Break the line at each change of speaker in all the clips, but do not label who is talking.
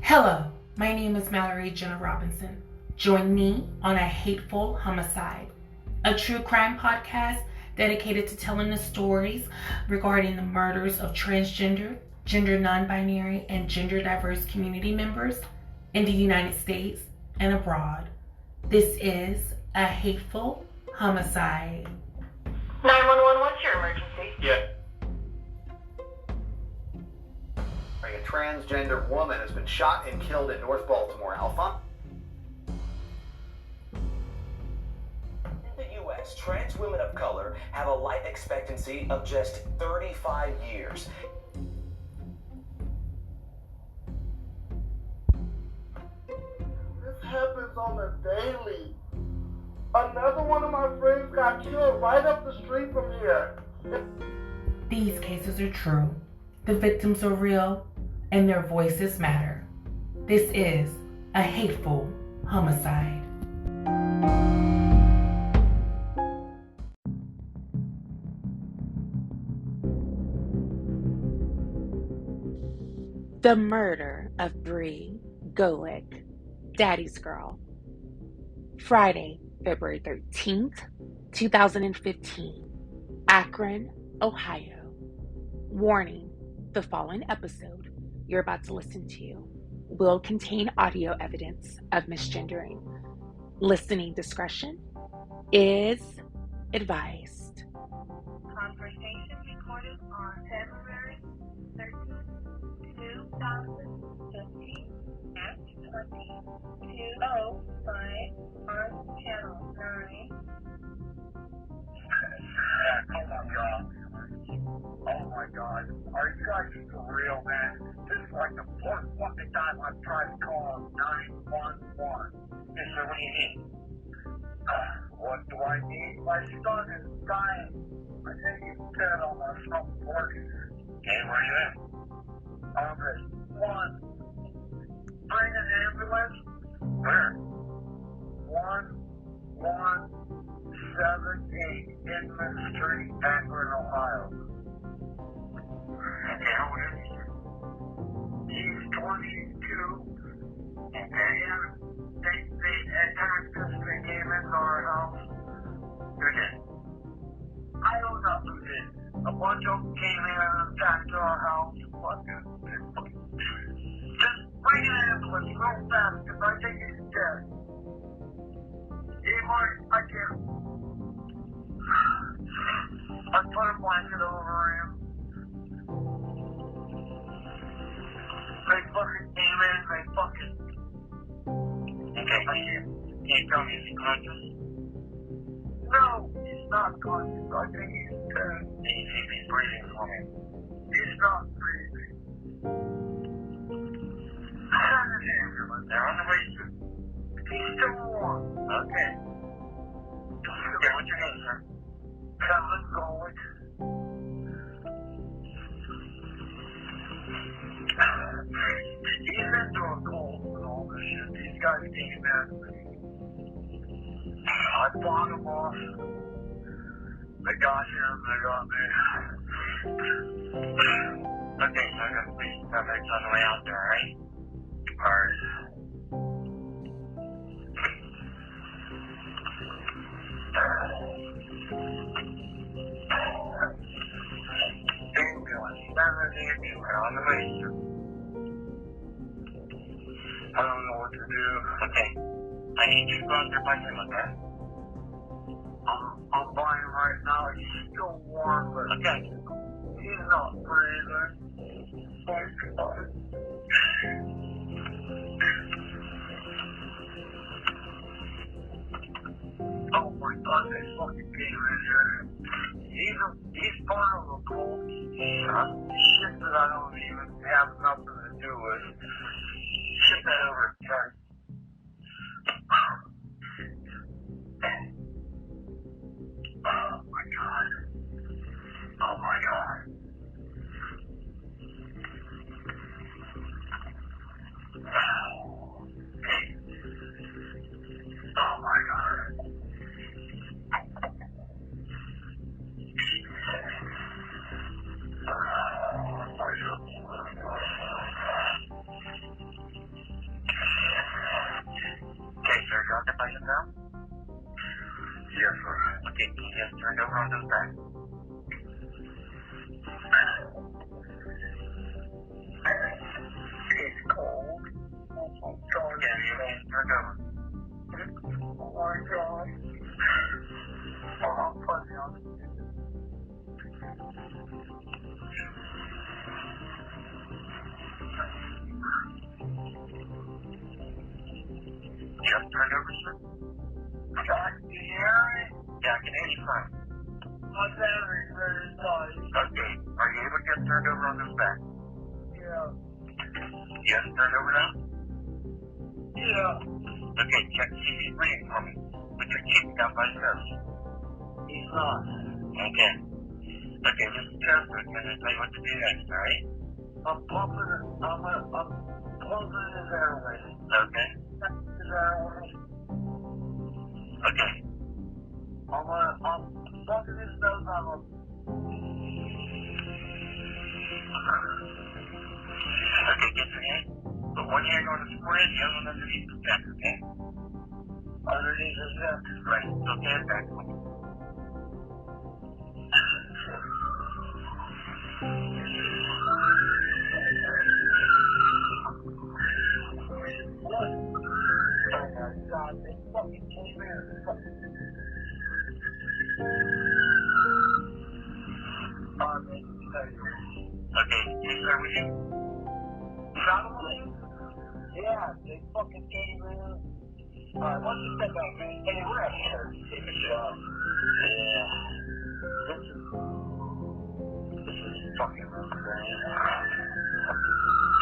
Hello, my name is Mallory Jenna Robinson. Join me on A Hateful Homicide, a true crime podcast dedicated to telling the stories regarding the murders of transgender, gender non-binary, and gender diverse community members in the United States and abroad. This is A Hateful Homicide.
911, what's your emergency?
Yeah. A transgender woman has been shot and killed in North Baltimore. Alpha?
In the U.S., trans women of color have a life expectancy of just 35 years.
This happens on a daily. Another one of my friends got killed right up the street from here.
These cases are true. The victims are real, and their voices matter. This is A Hateful Homicide. The murder of Bri Golec, Daddy's Girl. Friday, February 13th, 2015, Akron, Ohio. Warning, the following episode you're about to listen to will contain audio evidence of misgendering. Listening discretion is advised.
Conversation recorded on February 13th, 2015 at 22:05 on channel 9.
Oh my God. Are you guys for real, man? This is like the fourth fucking time I've tried to call 911.
Yes, sir. What do you need?
What do I need? My son is dying. I think he's dead on the front porch.
Okay, where are you at?
On this one. Bring an ambulance.
Where?
1178 Inman Street, Akron, Ohio.
Okay, how old is he?
He's 22.
Okay.
They attacked us. They came into our house.
Who did?
I don't know who did. A bunch of them came in and attacked our house. Just bring an ambulance real fast, because I think he's dead. I can't. I put a blanket over him. They fucking came in,
Okay, can you tell me if he's conscious?
No, he's not conscious. I think he's dead.
Can you see if he's breathing for me?
He's not breathing. Send an ambulance.
They're on the way.
He's still warm.
Okay. Okay, what's your name, sir?
Bri Golec. He's into a cold and all this shit. These guys came in. I fought them off. They got him, they got me.
Okay, so I got police coverage on the way out there, right?
Alright. Ambulance. Send an ambulance.
We're on the way, sir.
I don't know what to do.
Okay. I need you to go out there by him, okay?
I'm by him right now. He's still warm, but
Okay.
he's not breathing. Oh my God, they fucking came in here. He's part of a cold shit that I don't even have nothing to do with.
Ship that over, sir.
Oh my God. Oh my God. Oh my God. around his back. It's cold. Yeah, you ain't turned over. Oh my God. I'm fuzzy on it. Just turned over, sir? Can you hear me? Yeah, I can hear you fine. My battery's very low. Okay. Are you able to get turned over on his back? Yeah. Yes, turned over now? Yeah. Okay, check to see if he's breathing for me. Put your cheek down by his nose. He's not. Okay. Okay, just test it, and I'll tell you what to do next, alright? I'm pumping his airway. Okay. His airway. Okay. I'm pumping his nose on him. Okay, get your hand. Put one hand on his forehead, the other one underneath his neck, okay? Underneath his neck? Right. So stand back. What? Oh my God, they fucking came in. Okay, is that with you? Probably? Yeah, they fucking came in. Alright, why don't you step back, man? Hey, we're at here. Take a shot. Yeah. This is fucking insane.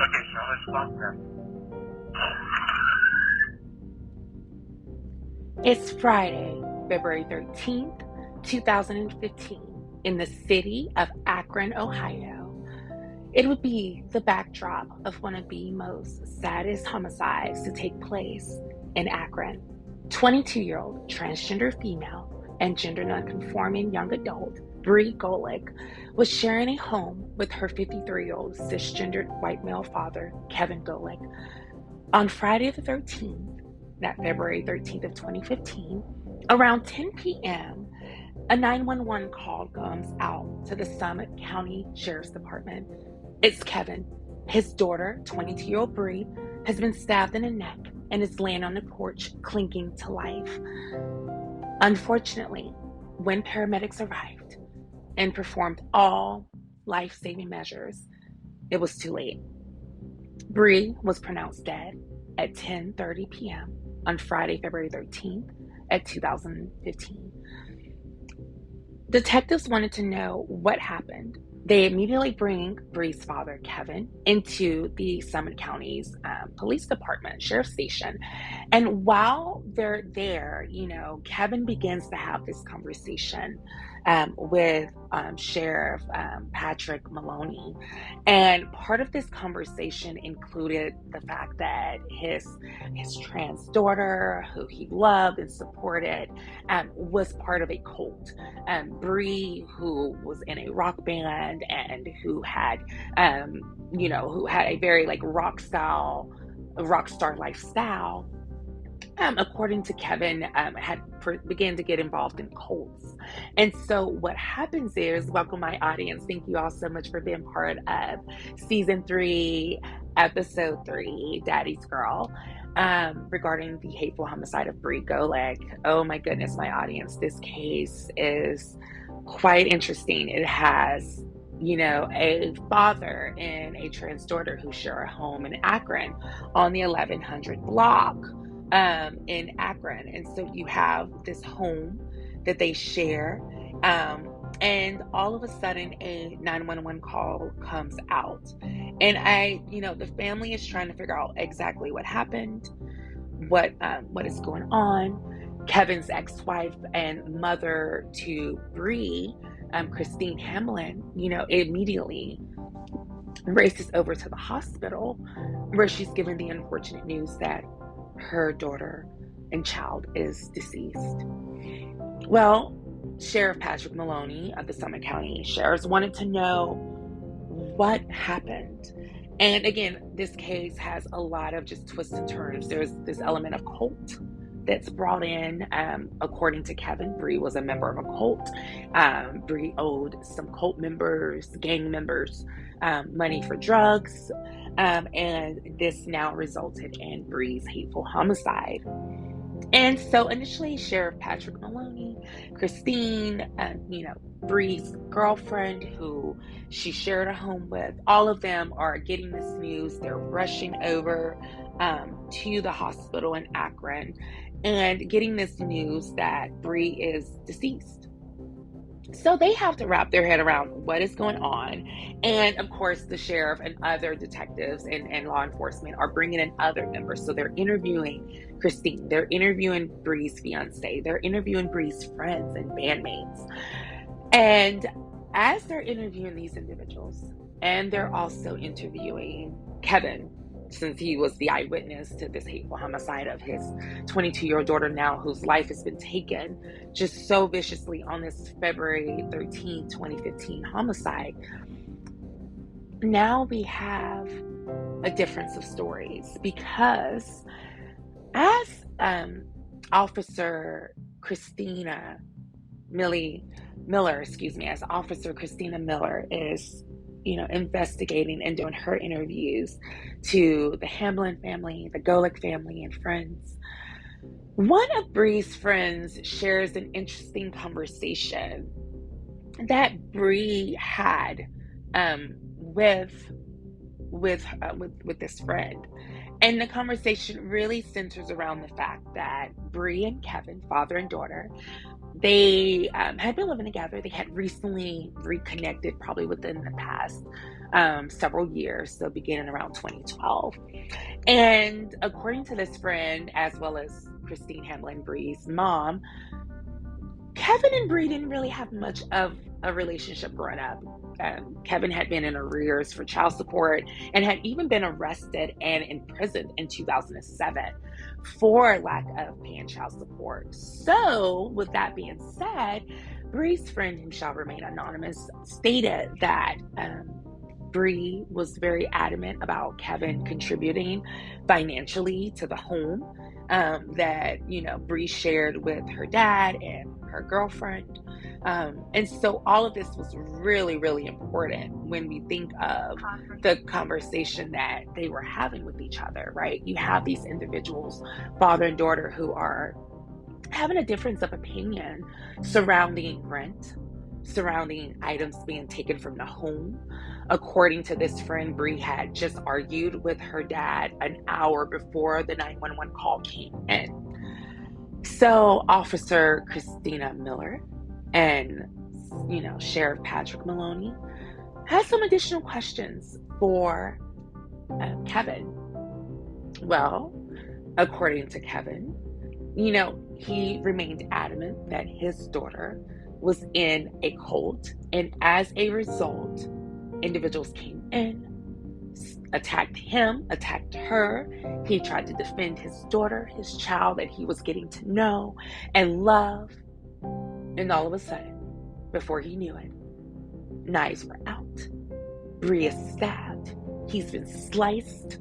Okay, so let's stop there.
It's Friday, February 13th, 2015, in the city of Akron, Ohio. It would be the backdrop of one of the most saddest homicides to take place in Akron. 22-year-old transgender female and gender non-conforming young adult, Bri Golec, was sharing a home with her 53-year-old cisgendered white male father, Kevin Golec. On Friday the 13th, that February 13th of 2015, around 10 p.m., a 911 call comes out to the Summit County Sheriff's Department. It's Kevin. His daughter, 22-year-old Bri, has been stabbed in the neck and is laying on the porch, clinging to life. Unfortunately, when paramedics arrived and performed all life-saving measures, it was too late. Bri was pronounced dead at 10:30 p.m. on Friday, February 13th at 2015. Detectives wanted to know what happened. They immediately bring Bri's father, Kevin, into the Summit County's police department, sheriff's station. And while they're there, Kevin begins to have this conversation with Sheriff Patrick Maloney. And part of this conversation included the fact that his trans daughter, who he loved and supported, was part of a cult. Bri, who was in a rock band and who had a very rock star lifestyle, according to Kevin, had began to get involved in cults. And so what happens is, welcome my audience. Thank you all so much for being part of season 3, episode 3, Daddy's Girl, regarding the hateful homicide of Bri Golec. Oh my goodness, my audience. This case is quite interesting. It has a father and a trans daughter who share a home in Akron on the 1100 block in Akron. And so you have this home that they share, and all of a sudden a 911 call comes out, and the family is trying to figure out exactly what happened, what is going on. Kevin's ex-wife and mother to Bri, Christine Hamlin, immediately races over to the hospital, where she's given the unfortunate news that her daughter and child is deceased. Well, Sheriff Patrick Maloney of the Summit County Sheriff's wanted to know what happened. And again, this case has a lot of just twists and turns. There's this element of cult that's brought in. According to Kevin, Bri was a member of a cult. Bri owed some cult members, gang members, money for drugs. And this now resulted in Bri's hateful homicide. And so initially, Sheriff Patrick Maloney, Christine, Bri's girlfriend, who she shared a home with, all of them are getting this news. They're rushing over to the hospital in Akron and getting this news that Bri is deceased. So they have to wrap their head around what is going on. And of course, the sheriff and other detectives and law enforcement are bringing in other members. So they're interviewing Christine. They're interviewing Bri's fiance. They're interviewing Bri's friends and bandmates. And as they're interviewing these individuals, and they're also interviewing Kevin, since he was the eyewitness to this hateful homicide of his 22-year-old daughter now, whose life has been taken just so viciously on this February 13, 2015 homicide. Now we have a difference of stories, because as Officer Christina Miller is investigating and doing her interviews to the Hamlin family, the Golec family, and friends. One of Bri's friends shares an interesting conversation that Bri had with this friend. And the conversation really centers around the fact that Bri and Kevin, father and daughter, they had been living together. They had recently reconnected, probably within the past several years, so beginning around 2012. And according to this friend, as well as Christine Hamlin, Bri's mom, Kevin and Bri didn't really have much of a relationship growing up. Kevin had been in arrears for child support and had even been arrested and imprisoned in 2007 for lack of paying child support. So, with that being said, Bri's friend, who shall remain anonymous, stated that Bri was very adamant about Kevin contributing financially to the home that Bri shared with her dad and her girlfriend. And so all of this was really, really important when we think of the conversation that they were having with each other, right? You have these individuals, father and daughter, who are having a difference of opinion surrounding rent, surrounding items being taken from the home. According to this friend, Bri had just argued with her dad an hour before the 911 call came in. So Officer Christina Miller and Sheriff Patrick Maloney has some additional questions for Kevin. Well, according to Kevin, he remained adamant that his daughter was in a cult, and as a result, individuals came in, attacked him, attacked her. He tried to defend his daughter, his child that he was getting to know and love. And all of a sudden, before he knew it, knives were out. Bri is stabbed. He's been sliced.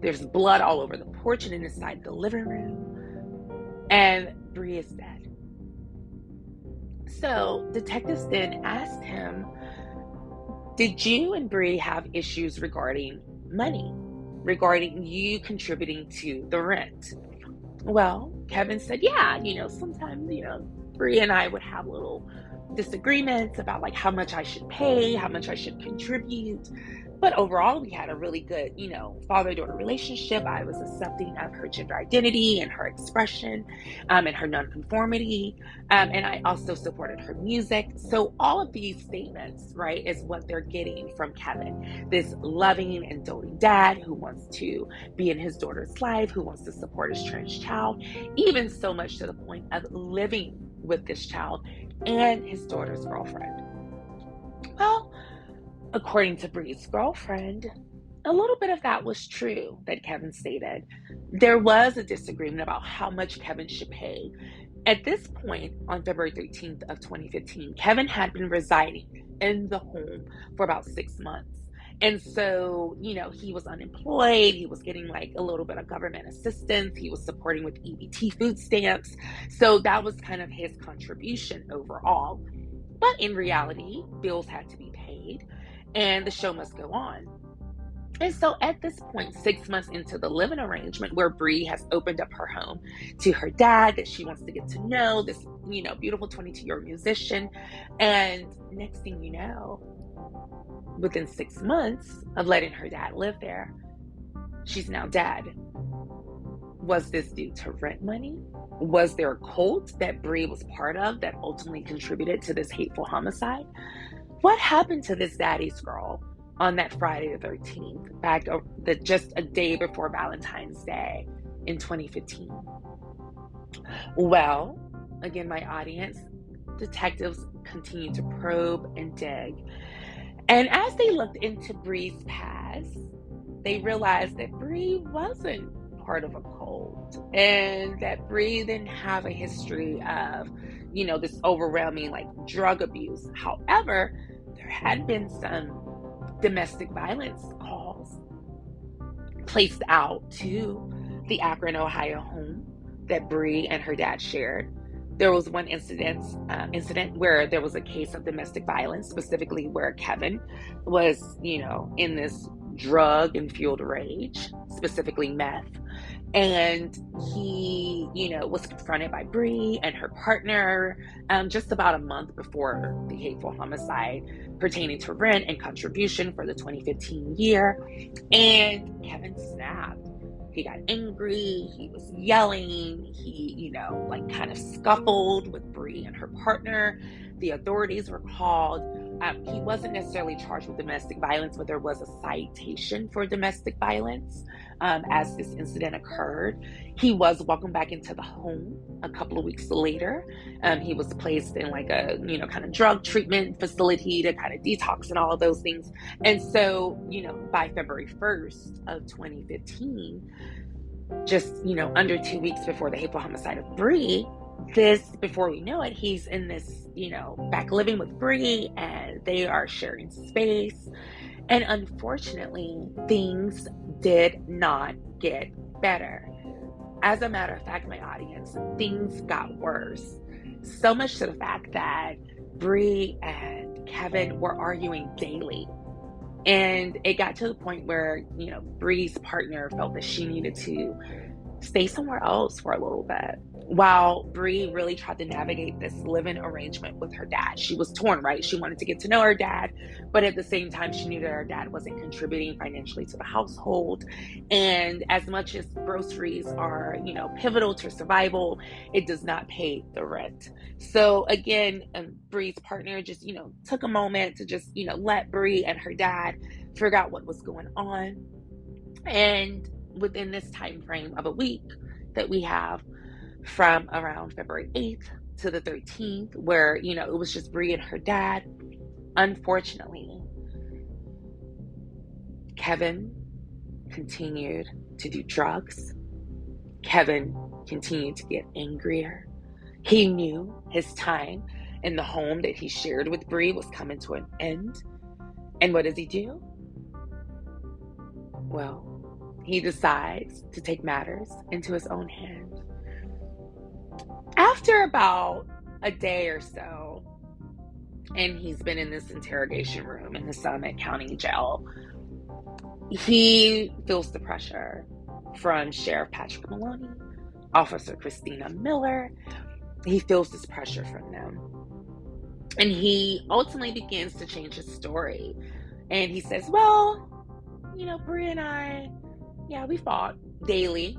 There's blood all over the porch and inside the living room. And Bri is dead. So detectives then asked him, did you and Bri have issues regarding money, regarding you contributing to the rent? Well, Kevin said, yeah, sometimes, Bri and I would have little disagreements about like how much I should pay, how much I should contribute. But overall, we had a really good, father-daughter relationship. I was accepting of her gender identity and her expression and her non-conformity. And I also supported her music. So all of these statements, right, is what they're getting from Kevin. This loving and doting dad who wants to be in his daughter's life, who wants to support his trans child, even so much to the point of living with this child and his daughter's girlfriend. Well, according to Bri's girlfriend, a little bit of that was true that Kevin stated. There was a disagreement about how much Kevin should pay. At this point, on February 13th of 2015, Kevin had been residing in the home for about 6 months.
And so, he was unemployed. He was getting like a little bit of government assistance. He was supporting with EBT food stamps. So that was kind of his contribution overall. But in reality, bills had to be paid and the show must go on. And so at this point, 6 months into the living arrangement, where Bri has opened up her home to her dad, that she wants to get to know this, beautiful 22-year-old musician. And next thing you know, within 6 months of letting her dad live there, she's now dead. Was this due to rent money? Was there a cult that Bri was part of that ultimately contributed to this hateful homicide? What happened to this daddy's girl on that Friday the 13th, just a day before Valentine's Day in 2015? Well, again, my audience, detectives continue to probe and dig. And as they looked into Bri's past, they realized that Bri wasn't part of a cult, and that Bri didn't have a history of, this overwhelming like drug abuse. However, there had been some domestic violence calls placed out to the Akron, Ohio home that Bri and her dad shared. There was one incident where there was a case of domestic violence, specifically where Kevin was, in this drug and fueled rage, specifically meth. And he, was confronted by Bri and her partner just about a month before the hateful homicide pertaining to rent and contribution for the 2015 year. And Kevin snapped. He got angry. He was yelling. He, kind of scuffled with Bri and her partner. The authorities were called. He wasn't necessarily charged with domestic violence, but there was a citation for domestic violence as this incident occurred. He was welcomed back into the home a couple of weeks later. He was placed in like a, kind of drug treatment facility to kind of detox and all of those things. And so, by February 1st of 2015, just, under 2 weeks before the hateful homicide of Bri, before we know it, he's in this, back living with Bri, and they are sharing space. And unfortunately, things did not get better. As a matter of fact, my audience, things got worse. So much to the fact that Bri and Kevin were arguing daily. And it got to the point where, Bri's partner felt that she needed to stay somewhere else for a little bit, while Bri really tried to navigate this living arrangement with her dad. She was torn, right? She wanted to get to know her dad, but at the same time, she knew that her dad wasn't contributing financially to the household. And as much as groceries are, pivotal to survival, it does not pay the rent. So again, Bri's partner just, took a moment to just, let Bri and her dad figure out what was going on. And within this time frame of a week that we have, from around February 8th to the 13th, where, it was just Bri and her dad, unfortunately, Kevin continued to do drugs. Kevin continued to get angrier. He knew his time in the home that he shared with Bri was coming to an end. And what does he do? Well, he decides to take matters into his own hands. After about a day or so, and he's been in this interrogation room in the Summit County Jail, he feels the pressure from Sheriff Patrick Maloney, Officer Christina Miller. He feels this pressure from them. And he ultimately begins to change his story. And he says, well, Bri and I, we fought daily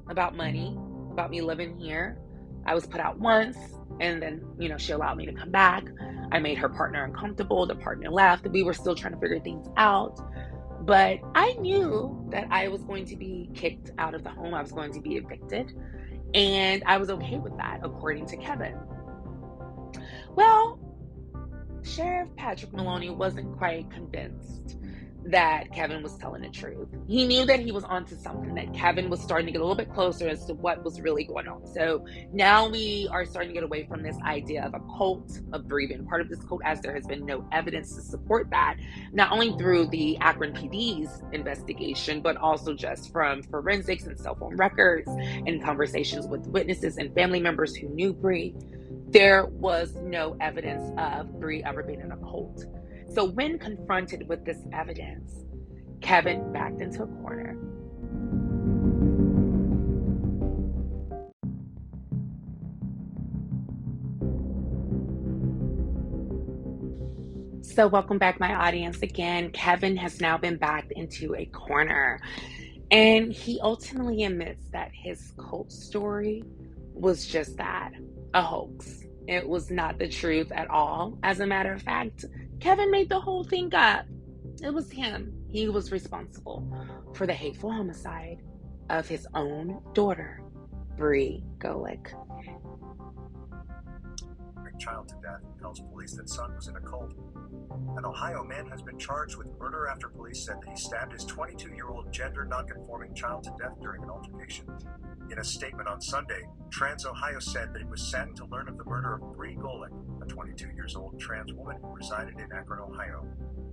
about money, about me living here. I was put out once, and then, she allowed me to come back. I made her partner uncomfortable. The partner left. We were still trying to figure things out. But I knew that I was going to be kicked out of the home. I was going to be evicted. And I was okay with that, according to Kevin. Well, Sheriff Patrick Maloney wasn't quite convinced that Kevin was telling the truth. He knew that he was onto something, that Kevin was starting to get a little bit closer as to what was really going on. So now we are starting to get away from this idea of a cult, of Bri being part of this cult, as there has been no evidence to support that, not only through the Akron PD's investigation, but also just from forensics and cell phone records and conversations with witnesses and family members who knew Bri. There was no evidence of Bri ever being in a cult. So when confronted with this evidence, Kevin backed into a corner. So welcome back, my audience. Again, Kevin has now been backed into a corner. And he ultimately admits that his cult story was just that, a hoax. It was not the truth at all. As a matter of fact, Kevin made the whole thing up. It was him. He was responsible for the hateful homicide of his own daughter, Bri Golec.
Child to death tells police that son was in a cult. An Ohio man has been charged with murder after police said that he stabbed his 22-year-old gender non-conforming child to death during an altercation. In a statement on Sunday, Trans Ohio said that it was saddened to learn of the murder of Bri Golec, a 22-year-old trans woman who resided in Akron, Ohio.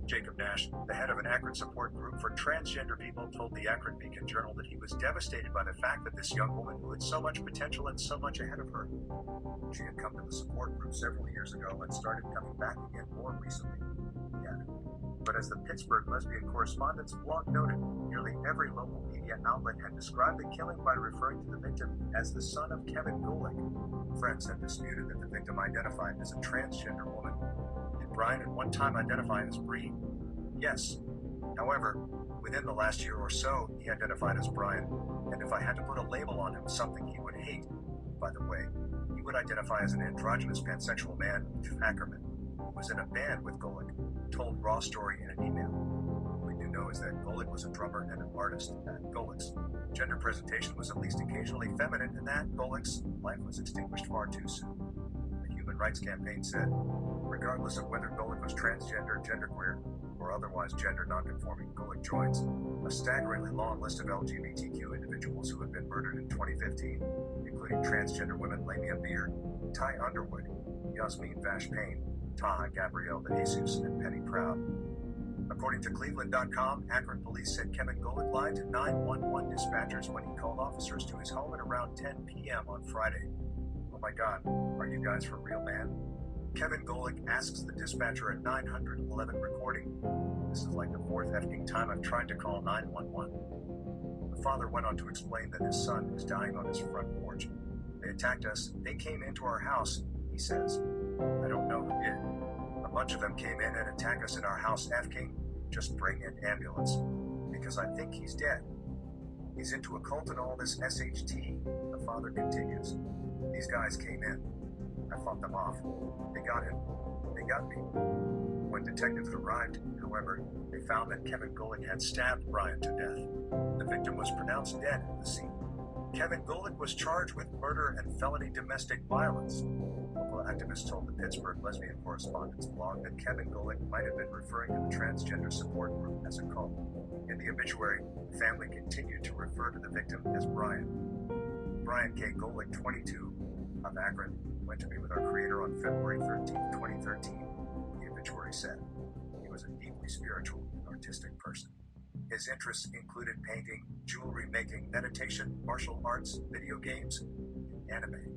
Jacob Nash, the head of an Akron support group for transgender people, told the Akron Beacon Journal that he was devastated by the fact that this young woman who had so much potential and so much ahead of her. She had come to the support group several years ago and started coming back again more recently, he added. But as the Pittsburgh Lesbian Correspondence blog noted, nearly every local media outlet had described the killing by referring to the victim as the son of Kevin Golec. Friends have disputed that the victim identified as a transgender woman. Did Brian at one time identify as Bri? Yes. However, within the last year or so, he identified as Brian, and if I had to put a label on him, something he would hate, by the way, he would identify as an androgynous pansexual man, Ackerman, who was in a band with Golec, told Raw Story in an email. What we do know is that Golec was a drummer and an artist at Golec's. Gender presentation was at least occasionally feminine, and that Golec's life was extinguished far too soon. The Human Rights Campaign said, regardless of whether Golec was transgender, genderqueer, or otherwise gender nonconforming, Golec joins a staggeringly long list of LGBTQ individuals who have been murdered in 2015, including transgender women Lamia Beard, Ty Underwood, Yasmin Vash Payne, Taha Gabrielle De Jesus, and Penny Proud. According to Cleveland.com, Akron police said Kevin Golec lied to 911 dispatchers when he called officers to his home at around 10 p.m. on Friday. Oh my God, are you guys for real, man? Kevin Golec asks the dispatcher at 911 recording. This is like the fourth effing time I've tried to call 911. The father went on to explain that his son is dying on his front porch. They attacked us. They came into our house, he says. I don't know who did. A bunch of them came in and attacked us in our house, F. King. Just bring an ambulance. Because I think he's dead. He's into a cult and all this SHT, the father continues. These guys came in. I fought them off. They got him. They got me. When detectives arrived, however, they found that Kevin Golec had stabbed Brian to death. The victim was pronounced dead at the scene. Kevin Golec was charged with murder and felony domestic violence. Local activists told the Pittsburgh Lesbian Correspondence blog that Kevin Golec might have been referring to the transgender support group as a cult. In the obituary, the family continued to refer to the victim as Brian. Brian K. Golec, 22, of Akron, went to be with our Creator on February 13, 2013, the obituary said. He was a deeply spiritual and artistic person. His interests included painting, jewelry making, meditation, martial arts, video games, and anime.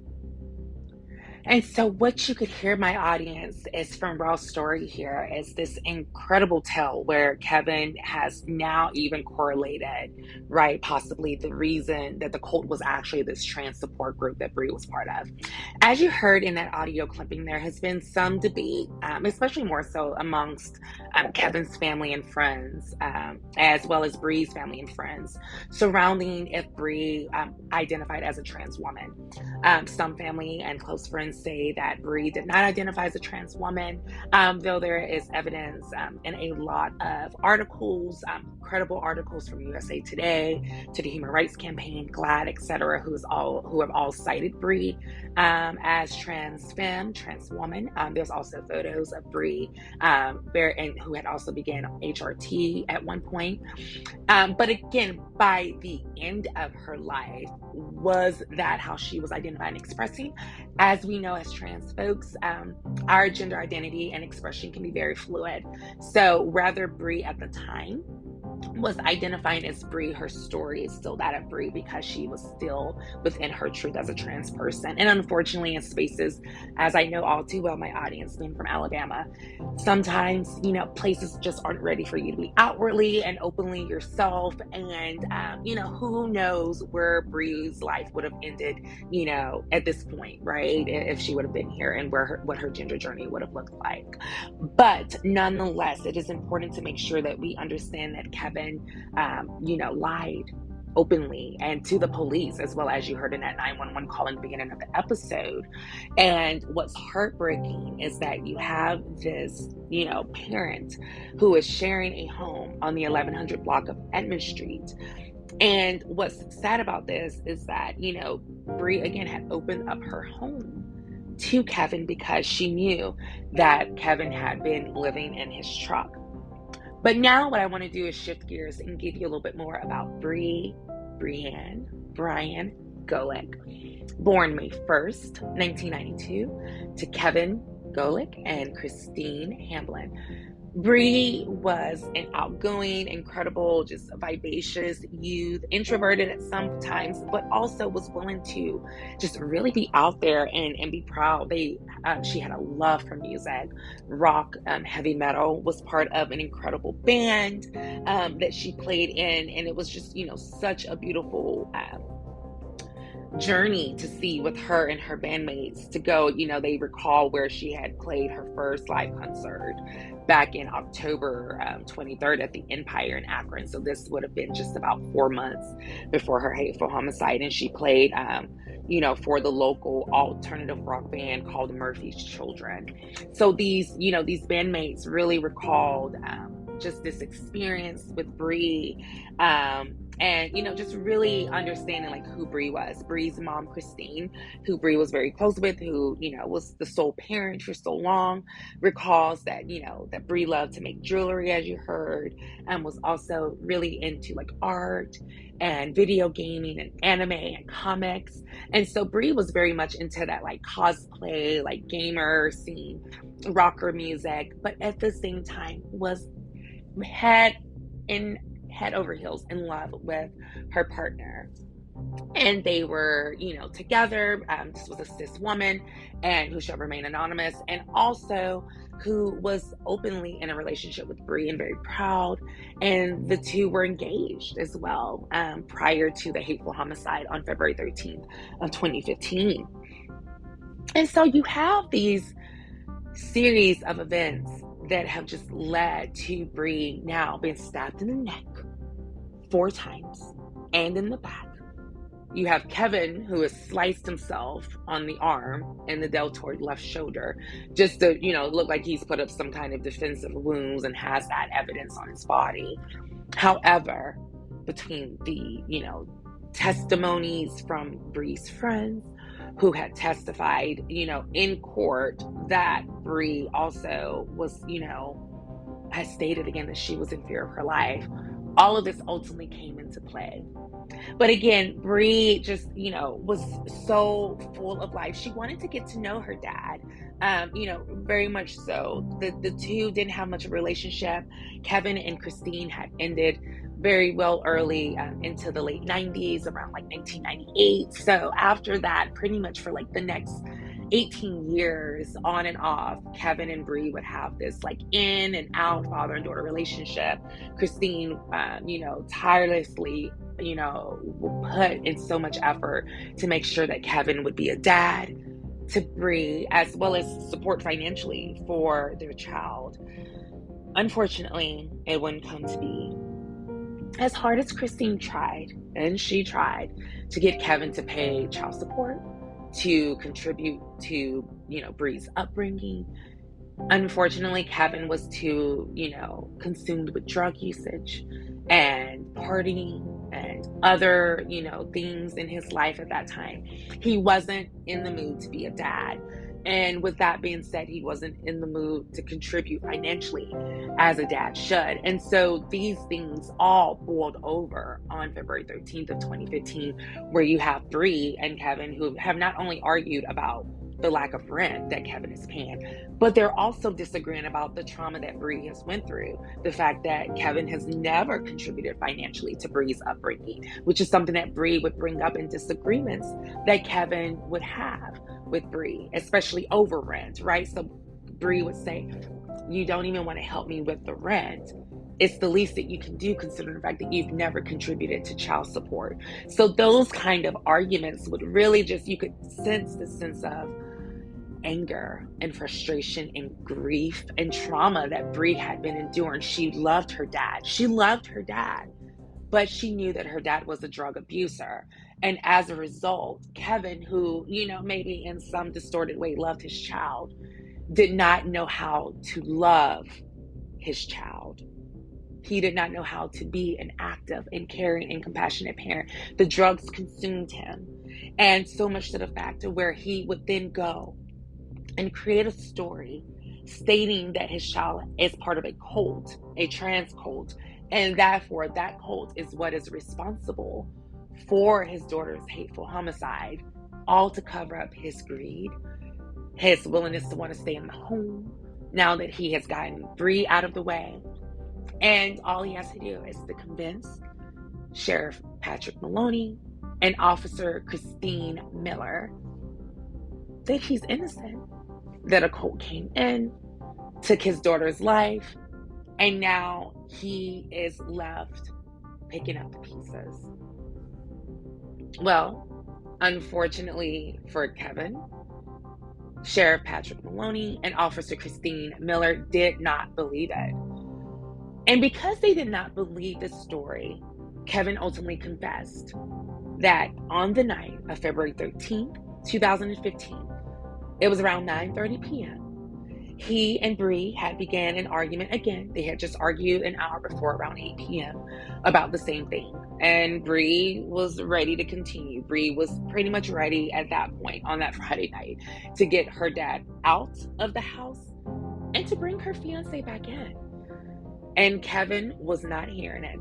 And so what you could hear, my audience, is from Raw Story here is this incredible tale where Kevin has now even correlated, right, possibly the reason that the cult was actually this trans support group that Bri was part of. As you heard in that audio clipping, there has been some debate, especially more so amongst Kevin's family and friends, as well as Bri's family and friends, surrounding if Bri identified as a trans woman. Some family and close friends and say that Bri did not identify as a trans woman, though there is evidence in a lot of articles, credible articles from USA Today, to the Human Rights Campaign, GLAAD, etc., who have all cited Bri as trans femme, trans woman. There's also photos of Bri who had also began HRT at one point. But again, by the end of her life, was that how she was identifying and expressing? As we know, as trans folks, our gender identity and expression can be very fluid. So rather Bri at the time was identifying as Bri, her story is still that of Bri because she was still within her truth as a trans person. And unfortunately, in spaces, as I know all too well, my audience being from Alabama, sometimes, places just aren't ready for you to be outwardly and openly yourself. And, who knows where Bri's life would have ended, at this point, right? If she would have been here and what her gender journey would have looked like. But nonetheless, it is important to make sure that we understand that Kevin, lied openly and to the police, as well as you heard in that 911 call in the beginning of the episode. And what's heartbreaking is that you have this, parent who is sharing a home on the 1100 block of Edmond Street. And what's sad about this is that, Bri again had opened up her home to Kevin because she knew that Kevin had been living in his truck. But now what I want to do is shift gears and give you a little bit more about Bri Golec, born May 1st, 1992, to Kevin Golec and Christine Hamblin. Bri was an outgoing, incredible, just vivacious youth, introverted at some times, but also was willing to just really be out there and be proud. She had a love for music, rock, heavy metal, was part of an incredible band that she played in, and it was just, such a beautiful journey to see with her and her bandmates to go. They recall where she had played her first live concert back in October 23rd at the Empire in Akron. So this would have been just about 4 months before her hateful homicide. And she played, for the local alternative rock band called Murphy's Children. So these bandmates really recalled just this experience with Bri, and just really understanding who Bri was. Bri's mom, Christine, who Bri was very close with, who was the sole parent for so long, recalls that that Bri loved to make jewelry, as you heard, and was also really into art and video gaming and anime and comics. And so Bri was very much into that cosplay, gamer scene, rocker music, but at the same time was head over heels in love with her partner. And they were, together. This was a cis woman and who shall remain anonymous, and also who was openly in a relationship with Bri and very proud. And the two were engaged as well prior to the hateful homicide on February 13th of 2015. And so you have these series of events that have just led to Bri now being stabbed in the neck 4 times and in the back. You have Kevin, who has sliced himself on the arm and the deltoid left shoulder, just to, look like he's put up some kind of defensive wounds and has that evidence on his body. However, between the, testimonies from Bri's friends who had testified, in court that Bri also was, has stated again that she was in fear of her life. All of this ultimately came into play. But again, Bri just, was so full of life. She wanted to get to know her dad, very much so. The two didn't have much of a relationship. Kevin and Christine had ended very well early into the late 90s, around 1998. So after that, pretty much for the next 18 years on and off, Kevin and Bri would have this in and out father and daughter relationship. Christine, tirelessly, put in so much effort to make sure that Kevin would be a dad to Bri, as well as support financially for their child. Unfortunately, it wouldn't come to be. As hard as Christine tried, and she tried, to get Kevin to pay child support, to contribute to, Bri's upbringing. Unfortunately, Kevin was too, consumed with drug usage and partying and other, things in his life at that time. He wasn't in the mood to be a dad. And with that being said, he wasn't in the mood to contribute financially as a dad should. And so these things all boiled over on February 13th of 2015, where you have Bri and Kevin who have not only argued about the lack of rent that Kevin is paying, but they're also disagreeing about the trauma that Bri has went through. The fact that Kevin has never contributed financially to Bri's upbringing, which is something that Bri would bring up in disagreements that Kevin would have with Bri, especially over rent, right? So Bri would say, you don't even want to help me with the rent. It's the least that you can do, considering the fact that you've never contributed to child support. So those kind of arguments would really just, you could sense the sense of anger and frustration and grief and trauma that Bri had been enduring. She loved her dad. But she knew that her dad was a drug abuser. And as a result, Kevin, who, maybe in some distorted way loved his child, did not know how to love his child. He did not know how to be an active and caring and compassionate parent. The drugs consumed him. And so much to the fact to where he would then go and create a story stating that his child is part of a cult, a trans cult, and therefore that cult is what is responsible for his daughter's hateful homicide, all to cover up his greed, his willingness to want to stay in the home now that he has gotten Bri out of the way. And all he has to do is to convince Sheriff Patrick Maloney and Officer Christine Miller that he's innocent, that a cult came in, took his daughter's life, and now he is left picking up the pieces. Well, unfortunately for Kevin, Sheriff Patrick Maloney and Officer Christine Miller did not believe it. And because they did not believe the story, Kevin ultimately confessed that on the night of February 13th, 2015, it was around 9:30 p.m., he and Bri had began an argument again. They had just argued an hour before around 8 p.m. about the same thing. And Bri was ready to continue. Bri was pretty much ready at that point on that Friday night to get her dad out of the house and to bring her fiance back in. And Kevin was not hearing it.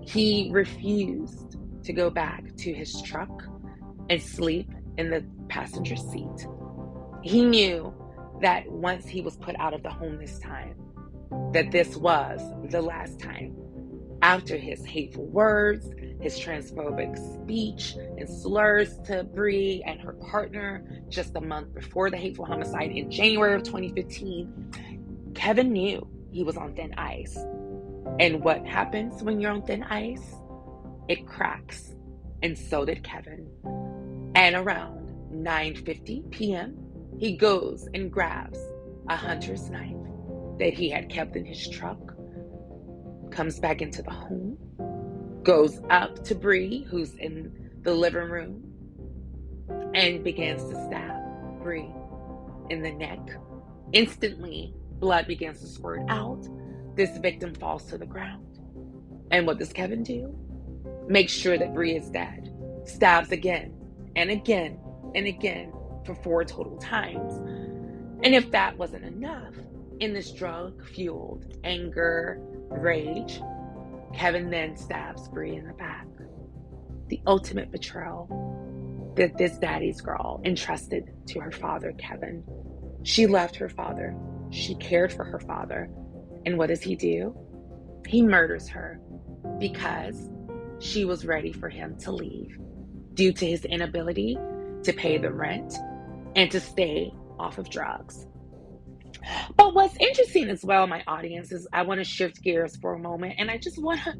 He refused to go back to his truck and sleep in the passenger seat. He knew that once he was put out of the home this time, that this was the last time. After his hateful words, his transphobic speech and slurs to Bri and her partner just a month before the hateful homicide in January of 2015, Kevin knew he was on thin ice. And what happens when you're on thin ice? It cracks. And so did Kevin. And around 9:50 p.m., he goes and grabs a hunter's knife that he had kept in his truck, comes back into the home, goes up to Bri, who's in the living room, and begins to stab Bri in the neck. Instantly, blood begins to squirt out. This victim falls to the ground. And what does Kevin do? Make sure that Bri is dead. Stabs again and again and again for 4 total times. And if that wasn't enough, in this drug-fueled anger, rage, Kevin then stabs Bri in the back. The ultimate betrayal that this daddy's girl entrusted to her father, Kevin. She loved her father. She cared for her father. And what does he do? He murders her because she was ready for him to leave due to his inability to pay the rent and to stay off of drugs. But what's interesting as well, my audience, is I want to shift gears for a moment, and I just want to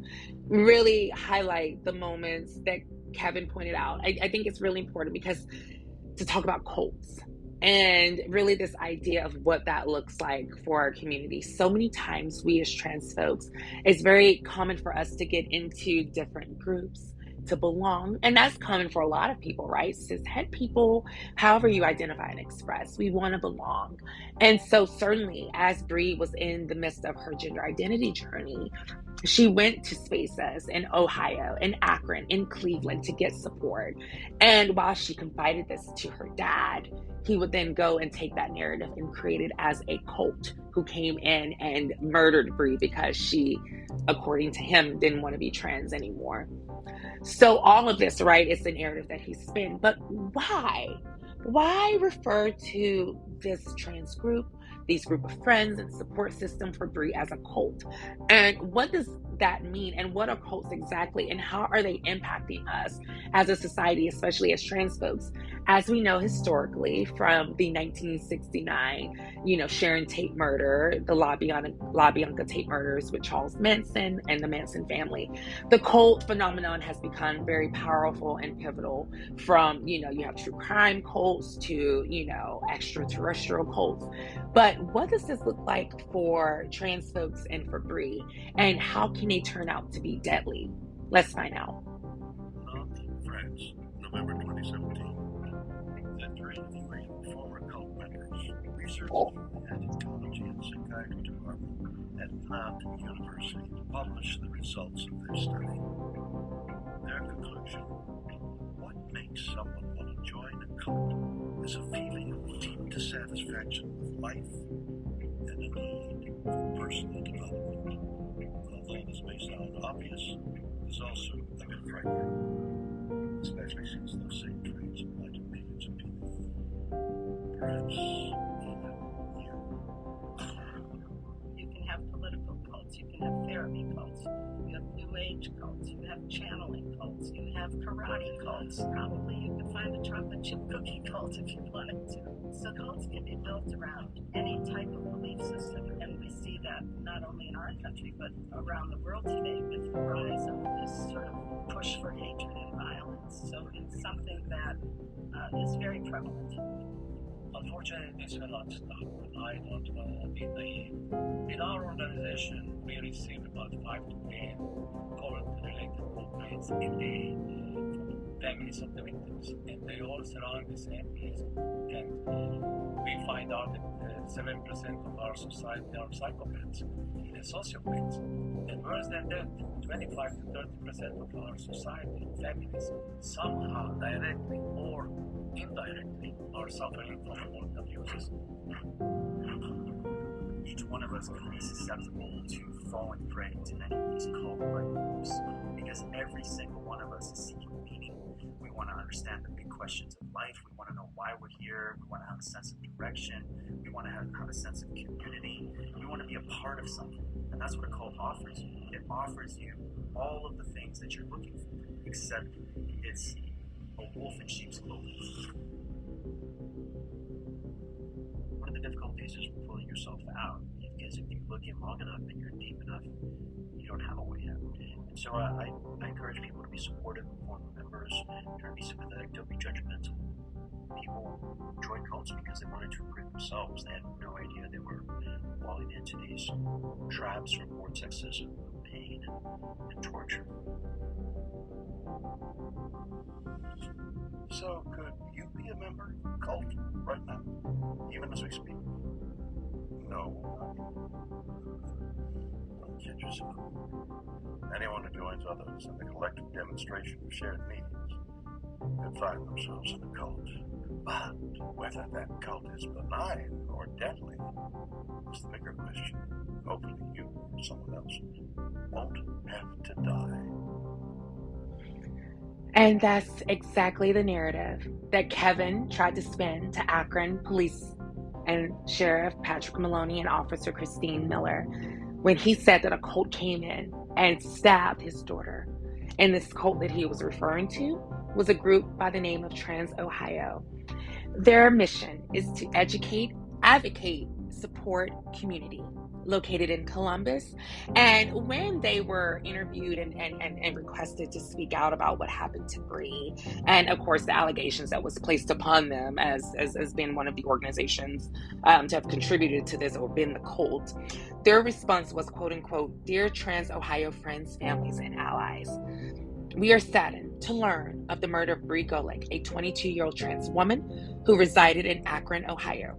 really highlight the moments that Kevin pointed out. I think it's really important because to talk about cults and really this idea of what that looks like for our community. So many times we as trans folks, it's very common for us to get into different groups, to belong. And that's common for a lot of people, right? Cishet people, however you identify and express, we want to belong. And so certainly as Bri was in the midst of her gender identity journey, she went to spaces in Ohio, in Akron, in Cleveland to get support. And while she confided this to her dad, he would then go and take that narrative and create it as a cult who came in and murdered Bri because she, according to him, didn't want to be trans anymore. So all of this, right, is the narrative that he spun. But why? Why refer to this trans group, these group of friends and support system for Bri as a cult? And what does that mean? And what are cults exactly? And how are they impacting us as a society, especially as trans folks? As we know historically from the 1969, Sharon Tate murder, the La Bianca Tate murders with Charles Manson and the Manson family, the cult phenomenon has become very powerful and pivotal from, you have true crime cults to, extraterrestrial cults. But what does this look like for trans folks and for Bri? And how can they turn out to be deadly? Let's find out.
France, November 2017. The three former cult members, researchers at the Anthropology and Psychiatry Department at Mount University, published the results of their study. Their conclusion: what makes someone want to join a cult is a feeling of deep dissatisfaction with life and a need for personal development. Although this may sound obvious, it's also a bit frightening, especially since those same traits apply to millions of people. Perhaps even you.
You can have political cults, you can have therapy cults, you have new age cults, you have channeling cults, you have karate cults. Probably you could find a chocolate chip cookie cult if you wanted to. So cults can be built around any type of belief system, and we see that not only in our country but around the world today with the rise of this sort of push for hatred and violence. So it's something that is very prevalent.
Unfortunately, this will not stop. I don't want to be naive. In our organization, we receive about 5 to 10 cult-related complaints a day from families of the victims, and they all surround the same place. And we find out that 7% of our society are psychopaths and sociopaths. And worse than that, 25 to 30% of our society, families, somehow directly or indirectly are suffering from old abuses.
Each one of us can be susceptible to falling prey to any of these cult-like groups because every single one of us is seeking meaning. We want to understand the big questions of life. We want to know why we're here. We want to have a sense of direction. We want to have a sense of community. We want to be a part of something. And that's what a cult offers you. It offers you all of the things that you're looking for, except it's a wolf in sheep's clothing. One of the difficulties is pulling yourself out, because if you look in long enough and you're deep enough, you don't have a way out. And so I encourage people to be supportive of former members, to be sympathetic, don't be judgmental. People join cults because they wanted to improve themselves. They had no idea they were falling into these traps or vortexes of pain and torture.
So, could you be a member of a cult right now, even as we speak? No. Don't kid yourself. Anyone who joins others in the collective demonstration of shared needs could find themselves in a cult. But whether that cult is benign or deadly is the bigger question. Hopefully you or someone else won't have to die.
And that's exactly the narrative that Kevin tried to spin to Akron police and Sheriff Patrick Maloney and Officer Christine Miller when he said that a cult came in and stabbed his daughter. And this cult that he was referring to was a group by the name of Trans Ohio. Their mission is to educate, advocate, support community located in Columbus. And when they were interviewed and requested to speak out about what happened to Bri, and of course the allegations that was placed upon them as being one of the organizations to have contributed to this or been the cult, their response was, quote unquote, "Dear Trans Ohio friends, families, and allies, we are saddened to learn of the murder of Bri Golec, a 22-year-old trans woman who resided in Akron, Ohio.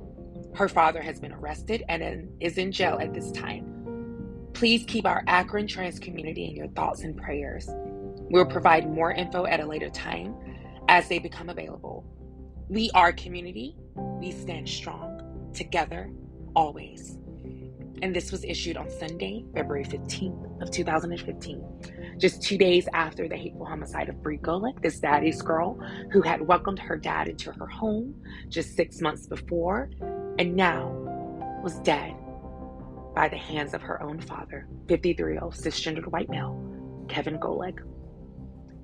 Her father has been arrested and is in jail at this time. Please keep our Akron trans community in your thoughts and prayers. We'll provide more info at a later time as they become available. We are community. We stand strong, together, always. And this was issued on Sunday, February 15th of 2015, just 2 days after the hateful homicide of Bri Golec, this daddy's girl who had welcomed her dad into her home just 6 months before and now was dead by the hands of her own father, 53-year-old cisgendered white male, Kevin Golec.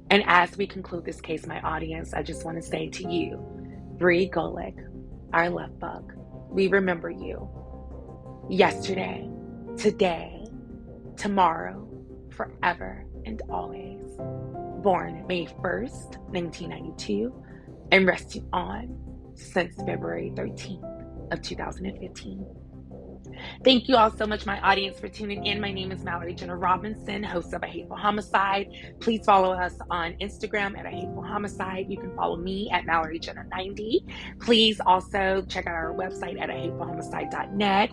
And as we conclude this case, my audience, I just want to say to you, Bri Golec, our love bug, we remember you. Yesterday, today, tomorrow, forever and always. Born May 1st, 1992, and resting on since February 13th of 2015. Thank you all so much, my audience, for tuning in. My name is Mallory Jenna Robinson, host of A Hateful Homicide. Please follow us on Instagram at A Hateful Homicide. You can follow me at Mallory Jenna 90. Please also check out our website at ahatefulhomicide.net.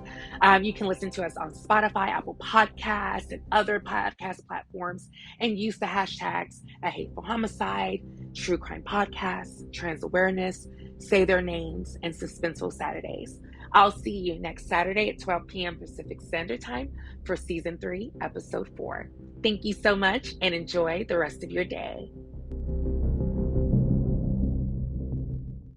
You can listen to us on Spotify, Apple Podcasts, and other podcast platforms, and use the hashtags A Hateful Homicide, True Crime Podcasts, Trans Awareness, Say Their Names, and Suspenseful Saturdays. I'll see you next Saturday at 12 p.m. Pacific Standard Time for Season 3, Episode 4. Thank you so much and enjoy the rest of your day.